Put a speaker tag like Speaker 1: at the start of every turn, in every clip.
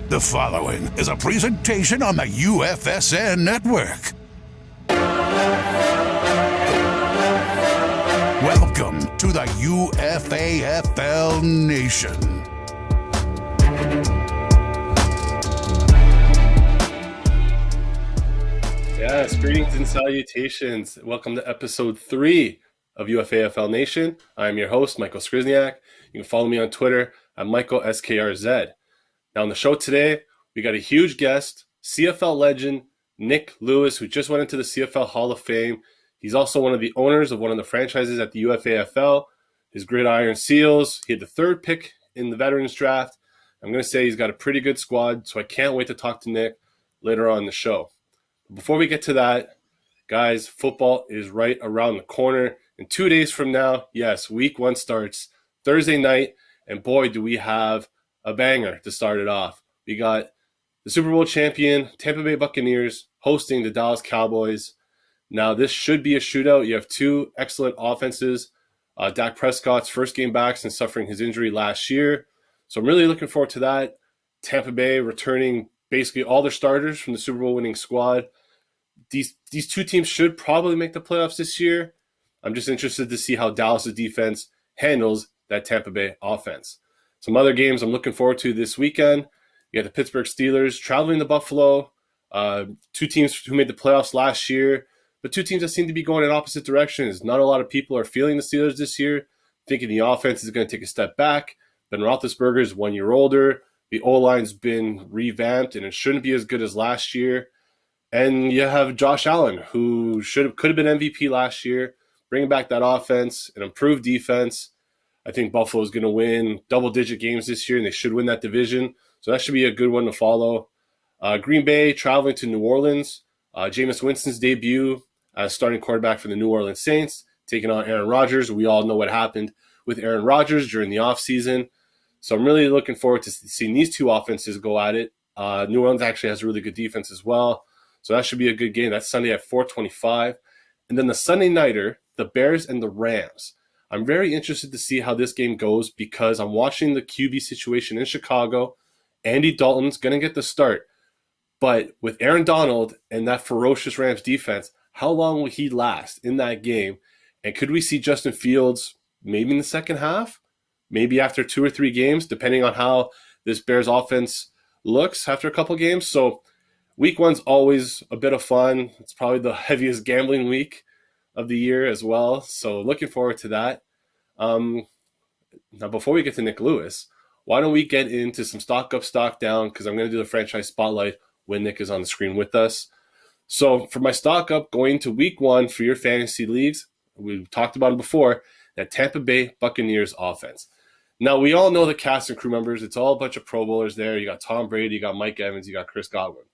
Speaker 1: The following is a presentation on the UFSN network. Welcome to the UFAFL Nation.
Speaker 2: Yes, greetings and salutations. Welcome to episode 3 of UFAFL Nation. I'm your host, Michael Skriz. You can follow me on Twitter at MichaelSKRZ. Now on the show today, we got a huge guest, CFL legend Nik Lewis, who just went into the CFL Hall of Fame. He's also one of the owners of one of the franchises at the UFAFL, his GridIron Seals. He had the 3rd pick in the Veterans Draft. I'm going to say he's got a pretty good squad, so I can't wait to talk to Nik later on in the show. Before we get to that, guys, football is right around the corner. In 2 days from now, yes, week 1 starts Thursday night, and boy, do we have a banger to start it off. We got the Super Bowl champion Tampa Bay Buccaneers hosting the Dallas Cowboys. Now, this should be a shootout. You have 2 excellent offenses. Dak Prescott's first game back since suffering his injury last year. So I'm really looking forward to that. Tampa Bay returning basically all their starters from the Super Bowl winning squad. These 2 teams should probably make the playoffs this year. I'm just interested to see how Dallas' defense handles that Tampa Bay offense. Some other games I'm looking forward to this weekend. You got the Pittsburgh Steelers traveling to Buffalo. 2 teams who made the playoffs last year, but 2 teams that seem to be going in opposite directions. Not a lot of people are feeling the Steelers this year, thinking the offense is going to take a step back. Ben Roethlisberger is 1 year older. The O-line's been revamped, and it shouldn't be as good as last year. And you have Josh Allen, who could have been MVP last year, bringing back that offense, an improved defense. I think Buffalo is going to win double-digit games this year, and they should win that division. So that should be a good one to follow. Green Bay traveling to New Orleans. Jameis Winston's debut as starting quarterback for the New Orleans Saints, taking on Aaron Rodgers. We all know what happened with Aaron Rodgers during the offseason. So I'm really looking forward to seeing these 2 offenses go at it. New Orleans actually has a really good defense as well. So that should be a good game. That's Sunday at 4:25. And then the Sunday nighter, the Bears and the Rams. I'm very interested to see how this game goes because I'm watching the QB situation in Chicago. Andy Dalton's going to get the start. But with Aaron Donald and that ferocious Rams defense, how long will he last in that game? And could we see Justin Fields maybe in the second half? Maybe after 2 or 3 games, depending on how this Bears offense looks after a couple games. So week 1's always a bit of fun. It's probably the heaviest gambling week of the year as well. So looking forward to that. Now, before we get to Nik Lewis, why don't we get into some stock up, stock down, because I'm going to do the franchise spotlight when Nik is on the screen with us. So for my stock up going to week 1 for your fantasy leagues, we've talked about it before, that Tampa Bay Buccaneers offense. Now, we all know the cast and crew members. It's all a bunch of Pro Bowlers there. You got Tom Brady, you got Mike Evans, you got Chris Godwin.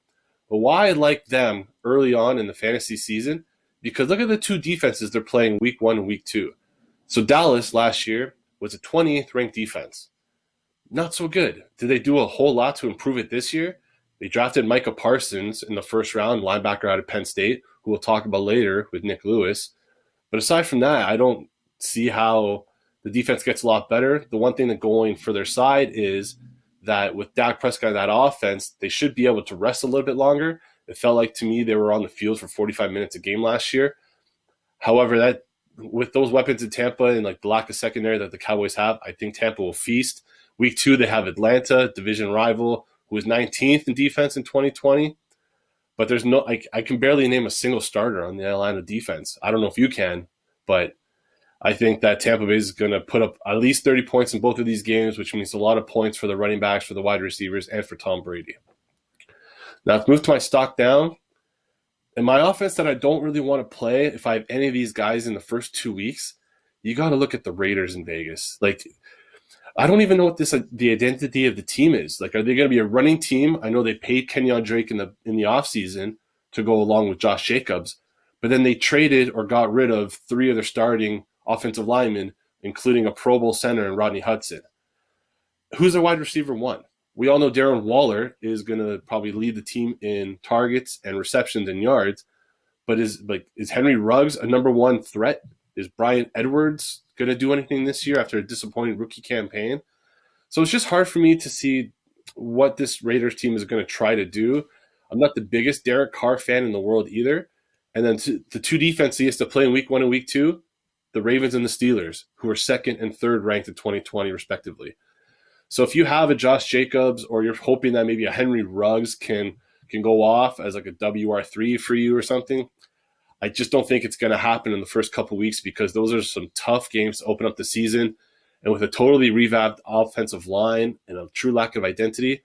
Speaker 2: But why I like them early on in the fantasy season, because look at the 2 defenses they're playing week 1 and week 2. So Dallas last year was a 20th ranked defense. Not so good. Did they do a whole lot to improve it this year? They drafted Micah Parsons in the first round, linebacker out of Penn State, who we'll talk about later with Nik Lewis. But aside from that, I don't see how the defense gets a lot better. The one thing that going for their side is that with Dak Prescott and that offense, they should be able to rest a little bit longer. It felt like to me they were on the field for 45 minutes a game last year. However, that with those weapons in Tampa and like the lack of secondary that the Cowboys have, I think Tampa will feast. Week 2, they have Atlanta, division rival, who was 19th in defense in 2020. But there's no, I can barely name a single starter on the Atlanta defense. I don't know if you can, but I think that Tampa Bay is going to put up at least 30 points in both of these games, which means a lot of points for the running backs, for the wide receivers, and for Tom Brady. Now, I've moved to my stock down. And my offense that I don't really want to play, if I have any of these guys in the first 2 weeks, you got to look at the Raiders in Vegas. Like, I don't even know what the identity of the team is. Like, are they going to be a running team? I know they paid Kenyon Drake in the offseason to go along with Josh Jacobs, but then they traded or got rid of 3 of their starting offensive linemen, including a Pro Bowl center and Rodney Hudson. Who's their wide receiver 1? We all know Darren Waller is going to probably lead the team in targets and receptions and yards, but is Henry Ruggs a number 1 threat? Is Brian Edwards going to do anything this year after a disappointing rookie campaign? So it's just hard for me to see what this Raiders team is going to try to do. I'm not the biggest Derek Carr fan in the world either. And then the two defenses he has to play in week 1 and week 2, the Ravens and the Steelers, who are second and third ranked in 2020 respectively. So if you have a Josh Jacobs, or you're hoping that maybe a Henry Ruggs can go off as like a WR3 for you or something, I just don't think it's going to happen in the first couple of weeks, because those are some tough games to open up the season. And with a totally revamped offensive line and a true lack of identity,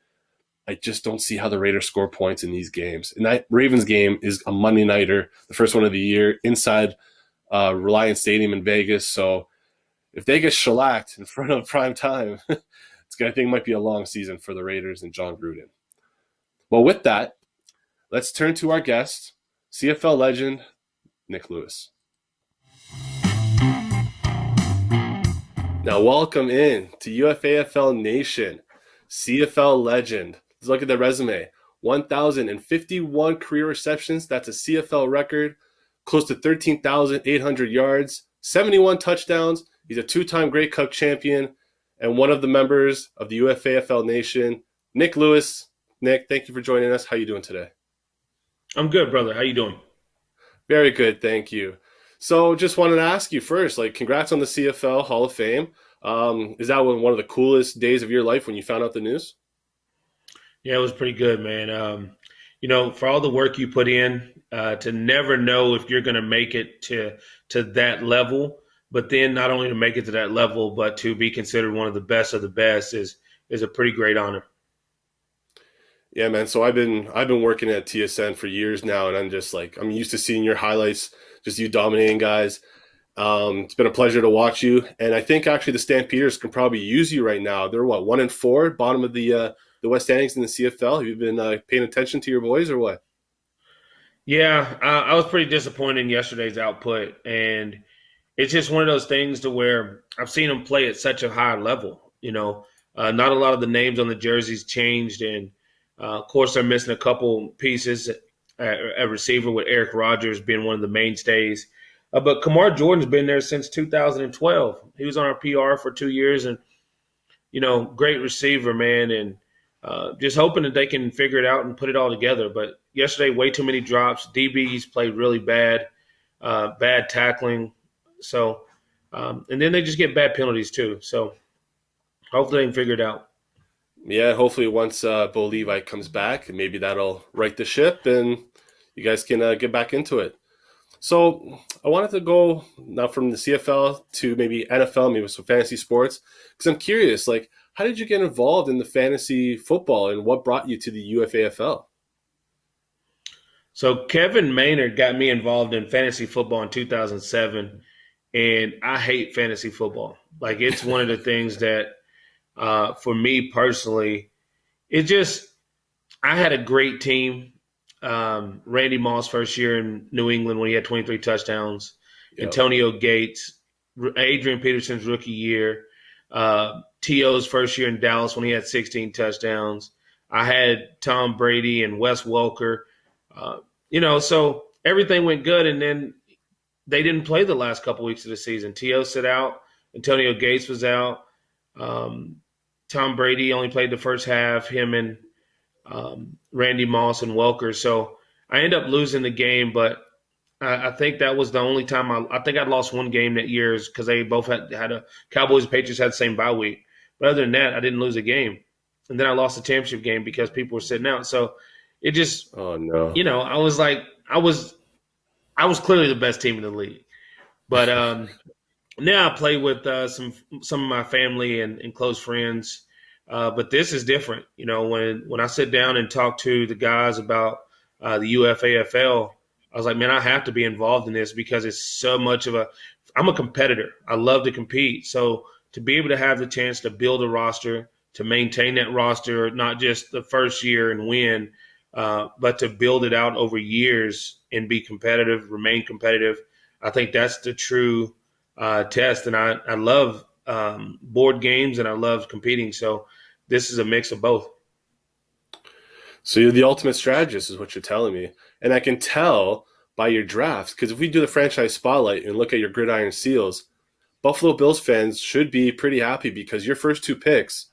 Speaker 2: I just don't see how the Raiders score points in these games. And that Ravens game is a Monday nighter, the first one of the year, inside Reliance Stadium in Vegas. So if they get shellacked in front of prime time, I think it might be a long season for the Raiders and John Gruden. Well, with that, let's turn to our guest, CFL legend, Nik Lewis. Now, welcome in to UFAFL Nation, CFL legend. Let's look at the resume. 1,051 career receptions. That's a CFL record. Close to 13,800 yards. 71 touchdowns. He's a 2-time Grey Cup champion and one of the members of the UFAFL Nation. Nik Lewis. Nik, thank you for joining us. How are you doing today?
Speaker 3: I'm good, brother. How you doing?
Speaker 2: Very good, thank you. So just wanted to ask you first, congrats on the CFL Hall of Fame. Is that one of the coolest days of your life when you found out the news?
Speaker 3: Yeah, it was pretty good, man. For all the work you put in, to never know if you're going to make it to that level, but then not only to make it to that level, but to be considered one of the best is a pretty great honor.
Speaker 2: Yeah, man. So I've been working at TSN for years now, and I'm used to seeing your highlights, just you dominating guys. It's been a pleasure to watch you, and I think actually the Stampeders can probably use you right now. They're 1-4, bottom of the West standings in the CFL. Have you been paying attention to your boys or what?
Speaker 3: Yeah, I was pretty disappointed in yesterday's output, and it's just one of those things to where I've seen them play at such a high level. Not a lot of the names on the jerseys changed, and of course they're missing a couple pieces. A receiver with Eric Rogers being one of the mainstays. But Kamar Jordan's been there since 2012. He was on our PR for 2 years, and, great receiver, man, and just hoping that they can figure it out and put it all together. But yesterday, way too many drops. DBs played really bad, bad tackling. So, and then they just get bad penalties too. So hopefully they can figure it out.
Speaker 2: Yeah, hopefully once Bo Levi comes back, maybe that'll right the ship and you guys can get back into it. So I wanted to go now from the CFL to maybe NFL, maybe some fantasy sports, because I'm curious, how did you get involved in the fantasy football and what brought you to the UFAFL?
Speaker 3: So Kevin Maynard got me involved in fantasy football in 2007, and I hate fantasy football. It's one of the things that, for me personally, I had a great team. Randy Moss first year in New England when he had 23 touchdowns. Yep. Antonio Gates, Adrian Peterson's rookie year. T.O.'s first year in Dallas when he had 16 touchdowns. I had Tom Brady and Wes Welker. So everything went good, and then they didn't play the last couple weeks of the season. T.O. sit out. Antonio Gates was out. Tom Brady only played the first half, him and Randy Moss and Welker. So I ended up losing the game, but I think that was the only time I think I'd lost one game that year because they both had a Cowboys and Patriots had the same bye week. But other than that, I didn't lose a game. And then I lost the championship game because people were sitting out. So it just,
Speaker 2: oh no,
Speaker 3: I was clearly the best team in the league. But now I play with some of my family and close friends. But this is different. When I sit down and talk to the guys about the UFAFL, I was like, man, I have to be involved in this because it's so much I'm a competitor. I love to compete. So to be able to have the chance to build a roster, to maintain that roster, not just the first year and win, but to build it out over years and be competitive, remain competitive, I think that's the true test. And I love board games and I love competing. So this is a mix of both.
Speaker 2: So you're the ultimate strategist is what you're telling me. And I can tell by your drafts, because if we do the franchise spotlight and look at your GridIron Seals, Buffalo Bills fans should be pretty happy because your first two picks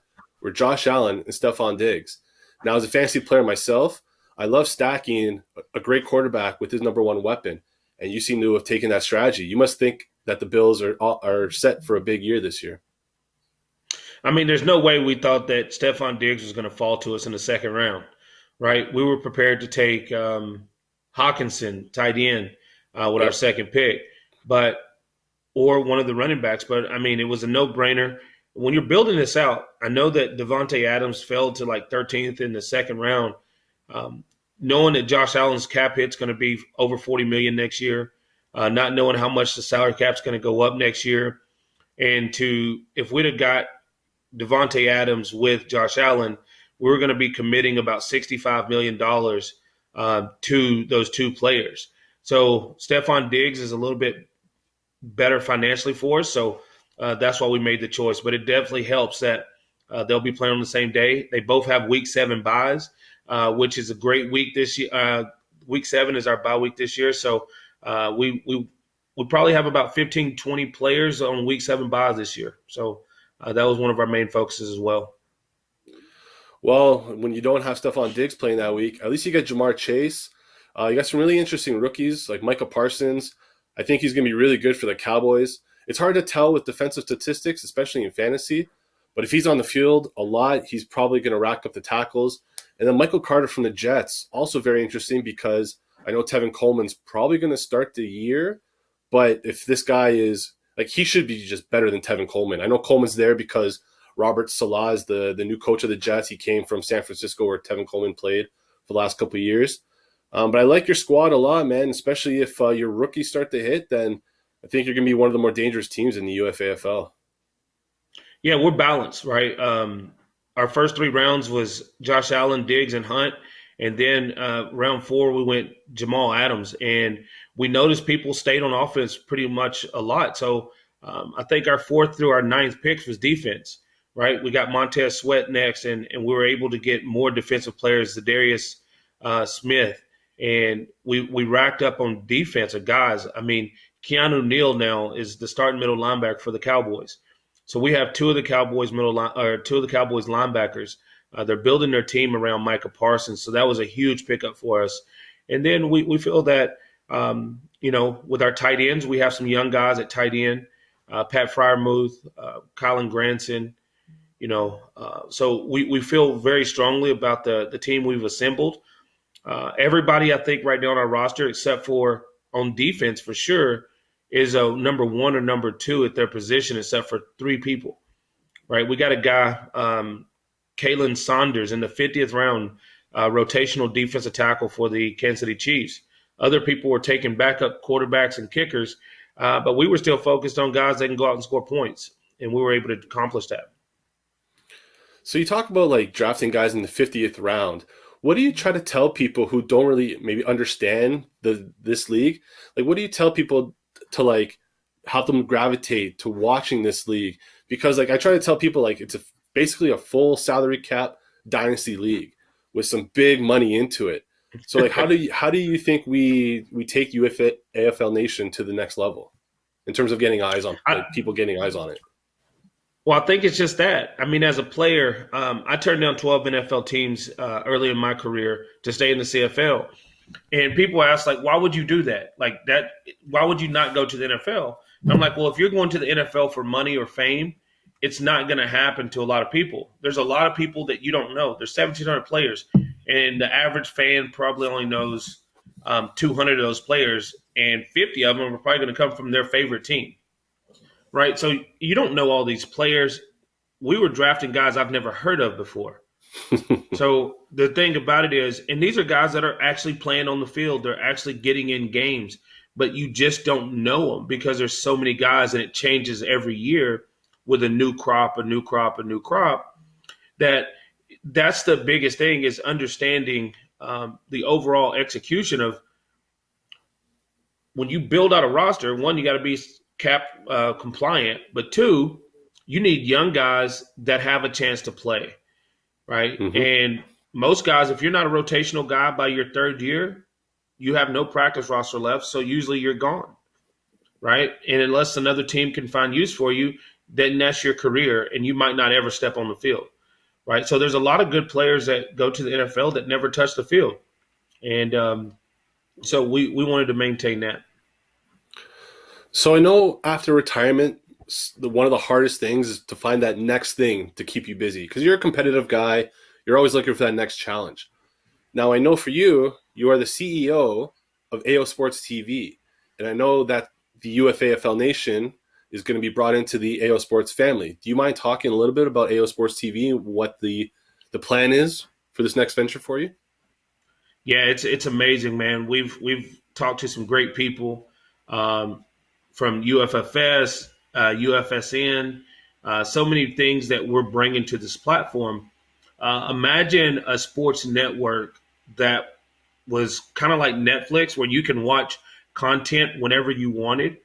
Speaker 2: were Josh Allen and Stephon Diggs. Now, as a fantasy player myself, I love stacking a great quarterback with his number one weapon, and you seem to have taken that strategy. You must think that the Bills are set for a big year this year.
Speaker 3: I mean, there's no way we thought that Stephon Diggs was going to fall to us in the second round, right? We were prepared to take Hawkinson, tight end, with our second pick, or one of the running backs. But, I mean, it was a no-brainer. When you're building this out, I know that Devontae Adams fell to like 13th in the second round. Knowing that Josh Allen's cap hit's going to be over $40 million next year, not knowing how much the salary cap's going to go up next year, and if we'd have got Devontae Adams with Josh Allen, we were going to be committing about $65 million to those two players. So Stephon Diggs is a little bit better financially for us, so that's why we made the choice. But it definitely helps that they'll be playing on the same day. They both have Week 7 buys, which is a great week this year. Week 7 is our bye week this year, so we probably have about 15, 20 players on Week 7 buys this year. So that was one of our main focuses as well.
Speaker 2: Well, when you don't have Stephon Diggs playing that week, at least you get Jamar Chase. You got some really interesting rookies like Micah Parsons. I think he's going to be really good for the Cowboys. It's hard to tell with defensive statistics, especially in fantasy. But if he's on the field a lot, he's probably going to rack up the tackles. And then Michael Carter from the Jets, also very interesting because I know Tevin Coleman's probably going to start the year. But if this guy is – like he should be just better than Tevin Coleman. I know Coleman's there because Robert Saleh is the new coach of the Jets. He came from San Francisco where Tevin Coleman played for the last couple of years. But I like your squad a lot, man, especially if your rookies start to hit, then I think you're going to be one of the more dangerous teams in the UFAFL.
Speaker 3: Yeah, we're balanced, right? Our first 3 rounds was Josh Allen, Diggs, and Hunt. And then round 4, we went Jamal Adams. And we noticed people stayed on offense pretty much a lot. So I think our 4th through our 9th picks was defense, right? We got Montez Sweat next, and we were able to get more defensive players, Zadarius Smith. And we racked up on defensive guys. I mean, Keanu Neal now is the starting middle linebacker for the Cowboys. So we have two of the Cowboys linebackers. They're building their team around Micah Parsons. So that was a huge pickup for us. And then we feel that, with our tight ends, we have some young guys at tight end, Pat Fryermuth, Colin Granson, so we feel very strongly about the team we've assembled. Everybody, I think, right now on our roster, except for on defense for sure, is a number 1 or number 2 at their position, except for 3 people, right? We got a guy, Kalen Saunders, in the 50th round, rotational defensive tackle for the Kansas City Chiefs. Other people were taking backup quarterbacks and kickers, but we were still focused on guys that can go out and score points, and we were able to accomplish that.
Speaker 2: So you talk about like drafting guys in the 50th round. What do you try to tell people who don't really maybe understand this league? Like, what do you tell people to like help them gravitate to watching this league? Because like I try to tell people like it's basically a full salary cap dynasty league with some big money into it. So like how do you think we take UFAFL Nation to the next level in terms of getting eyes on people getting eyes on it?
Speaker 3: Well, I think it's just that. I mean, as a player, I turned down 12 NFL teams early in my career to stay in the CFL. And people ask, like, why would you do that? Like that, why would you not go to the NFL? And I'm like, well, if you're going to the NFL for money or fame, it's not going to happen to a lot of people. There's a lot of people that you don't know. There's 1,700 players, and the average fan probably only knows 200 of those players, and 50 of them are probably going to come from their favorite team. Right, so you don't know all these players. We were drafting guys I've never heard of before. So the thing about it is, and these are guys that are actually playing on the field. They're actually getting in games, but you just don't know them because there's so many guys, and it changes every year with a new crop. That's the biggest thing is understanding the overall execution of when you build out a roster. One, you got to be cap compliant, but 2, you need young guys that have a chance to play, right? Mm-hmm. And most guys, if you're not a rotational guy by your 3rd year, you have no practice roster left, so usually you're gone, right? And unless another team can find use for you, then that's your career, and you might not ever step on the field. right? So there's a lot of good players that go to the NFL that never touch the field. And so we wanted to maintain that.
Speaker 2: So I know after retirement, one of the hardest things is to find that next thing to keep you busy, because you're a competitive guy. You're always looking for that next challenge. Now, I know for you, you are the CEO of AO Sports TV, and I know that the UFAFL Nation is going to be brought into the AO Sports family. Do you mind talking a little bit about AO Sports TV and what the plan is for this next venture for you?
Speaker 3: Yeah, it's amazing, man. We've talked to some great people from UFFS, UFSN, so many things that we're bringing to this platform. Imagine a sports network that was kind of like Netflix, where you can watch content whenever you want it,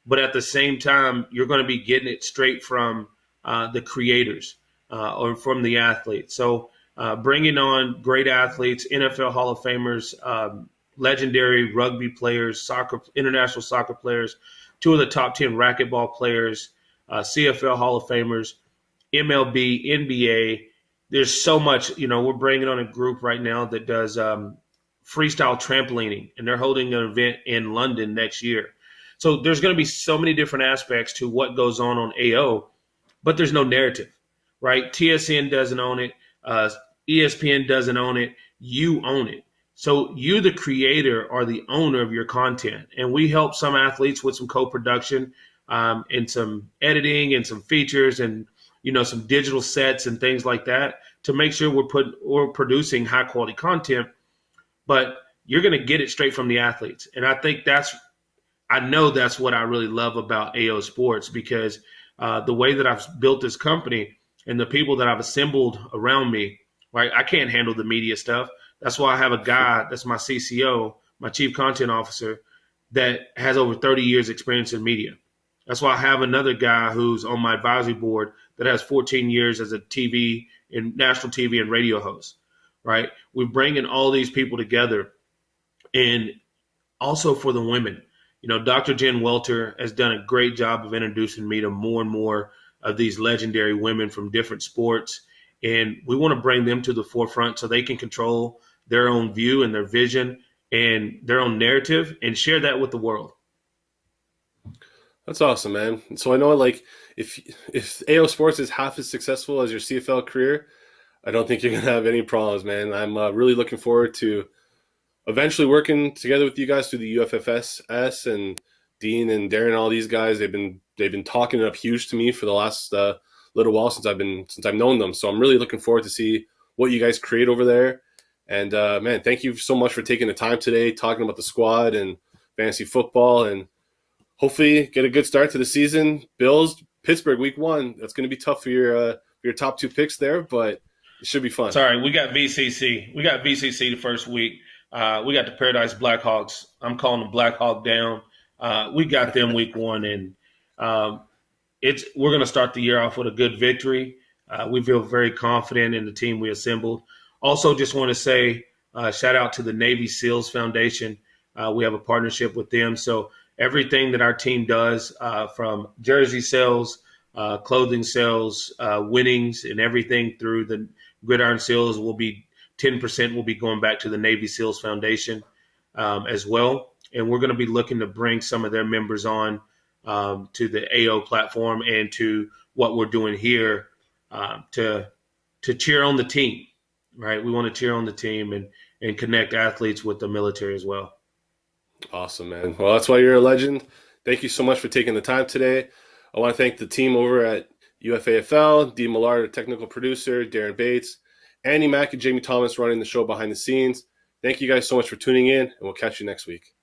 Speaker 3: but at the same time, you're going to be getting it straight from the creators or from the athletes. So bringing on great athletes, NFL Hall of Famers, legendary rugby players, international soccer players, 2 of the top 10 racquetball players, CFL Hall of Famers, MLB, NBA. There's so much, we're bringing on a group right now that does freestyle trampolining, and they're holding an event in London next year. So there's going to be so many different aspects to what goes on AO, but there's no narrative, right? TSN doesn't own it. ESPN doesn't own it. You own it. So you, the creator, are the owner of your content. And we help some athletes with some co-production and some editing and some features and, some digital sets and things like that to make sure we're producing high quality content, but you're going to get it straight from the athletes. And I think I know that's what I really love about AO Sports, because the way that I've built this company and the people that I've assembled around me, right? I can't handle the media stuff. That's why I have a guy that's my CCO, my chief content officer, that has over 30 years experience in media. That's why I have another guy who's on my advisory board that has 14 years as a national TV and radio host, right? We're bringing all these people together. And also for the women, Dr. Jen Welter has done a great job of introducing me to more and more of these legendary women from different sports. And we want to bring them to the forefront so they can control their own view and their vision and their own narrative and share that with the world.
Speaker 2: That's awesome, man. So I know, if AO Sports is half as successful as your CFL career, I don't think you're going to have any problems, man. I'm really looking forward to eventually working together with you guys through the UFFS and Dean and Darren, all these guys. They've been talking it up huge to me for the last little while since I've known them. So I'm really looking forward to see what you guys create over there. And man, thank you so much for taking the time today, talking about the squad and fantasy football, and hopefully get a good start to the season. Bills, Pittsburgh, week 1. That's going to be tough for your top 2 picks there, but it should be fun.
Speaker 3: Sorry, we got VCC. We got VCC the first week. We got the Paradise Blackhawks. I'm calling them Black Hawk down. We got them week 1, and we're going to start the year off with a good victory. We feel very confident in the team we assembled. Also, just want to say shout out to the Navy SEALs Foundation. We have a partnership with them. So everything that our team does, from jersey sales, clothing sales, winnings, and everything through the GridIron Seals will be 10% will be going back to the Navy SEALs Foundation as well. And we're going to be looking to bring some of their members on to the AO platform and to what we're doing here to cheer on the team, right? We want to cheer on the team and connect athletes with the military as well.
Speaker 2: Awesome, man. Well, that's why you're a legend. Thank you so much for taking the time today. I want to thank the team over at UFAFL, Dee Millard, technical producer, Darren Bates, Andy Mack and Jamie Thomas running the show behind the scenes. Thank you guys so much for tuning in, and we'll catch you next week.